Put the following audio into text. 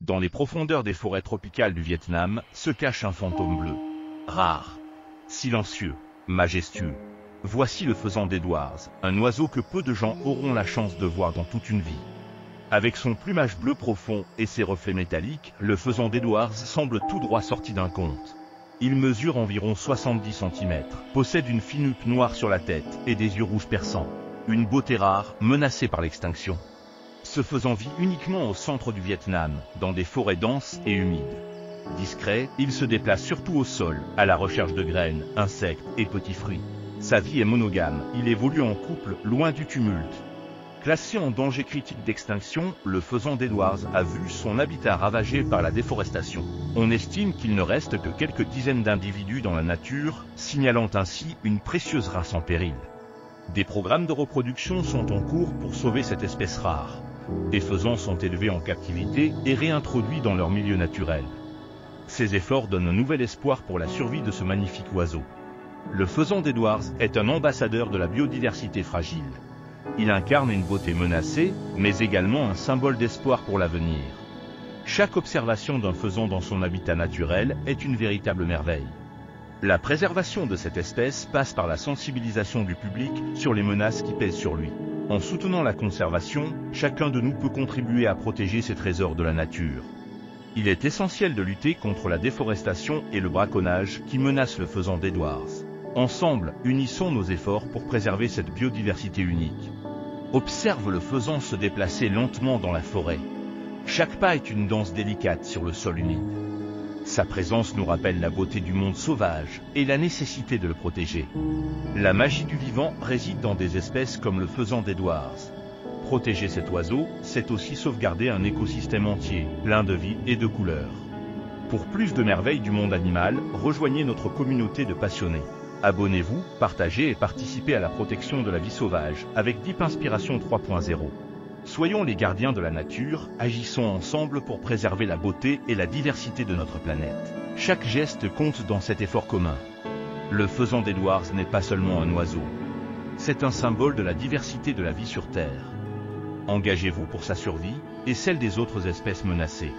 Dans les profondeurs des forêts tropicales du Vietnam se cache un fantôme bleu. Rare, silencieux, majestueux. Voici le faisan d'Edwards, un oiseau que peu de gens auront la chance de voir dans toute une vie. Avec son plumage bleu profond et ses reflets métalliques, le faisan d'Edwards semble tout droit sorti d'un conte. Il mesure environ 70 cm, possède une fine huppe noire sur la tête et des yeux rouges perçants. Une beauté rare, menacée par l'extinction. Ce faisan vit uniquement au centre du Vietnam, dans des forêts denses et humides. Discret, il se déplace surtout au sol, à la recherche de graines, insectes et petits fruits. Sa vie est monogame, il évolue en couple, loin du tumulte. Classé en danger critique d'extinction, le faisan d'Edwards a vu son habitat ravagé par la déforestation. On estime qu'il ne reste que quelques dizaines d'individus dans la nature, signalant ainsi une précieuse race en péril. Des programmes de reproduction sont en cours pour sauver cette espèce rare. Des faisans sont élevés en captivité et réintroduits dans leur milieu naturel. Ces efforts donnent un nouvel espoir pour la survie de ce magnifique oiseau. Le faisan d'Edwards est un ambassadeur de la biodiversité fragile. Il incarne une beauté menacée, mais également un symbole d'espoir pour l'avenir. Chaque observation d'un faisan dans son habitat naturel est une véritable merveille. La préservation de cette espèce passe par la sensibilisation du public sur les menaces qui pèsent sur lui. En soutenant la conservation, chacun de nous peut contribuer à protéger ces trésors de la nature. Il est essentiel de lutter contre la déforestation et le braconnage qui menacent le faisan d'Edwards. Ensemble, unissons nos efforts pour préserver cette biodiversité unique. Observe le faisan se déplacer lentement dans la forêt. Chaque pas est une danse délicate sur le sol humide. Sa présence nous rappelle la beauté du monde sauvage et la nécessité de le protéger. La magie du vivant réside dans des espèces comme le faisan d'Edwards. Protéger cet oiseau, c'est aussi sauvegarder un écosystème entier, plein de vie et de couleurs. Pour plus de merveilles du monde animal, rejoignez notre communauté de passionnés. Abonnez-vous, partagez et participez à la protection de la vie sauvage avec Deep Inspiration 3.0. Soyons les gardiens de la nature, agissons ensemble pour préserver la beauté et la diversité de notre planète. Chaque geste compte dans cet effort commun. Le faisan d'Edwards n'est pas seulement un oiseau. C'est un symbole de la diversité de la vie sur Terre. Engagez-vous pour sa survie et celle des autres espèces menacées.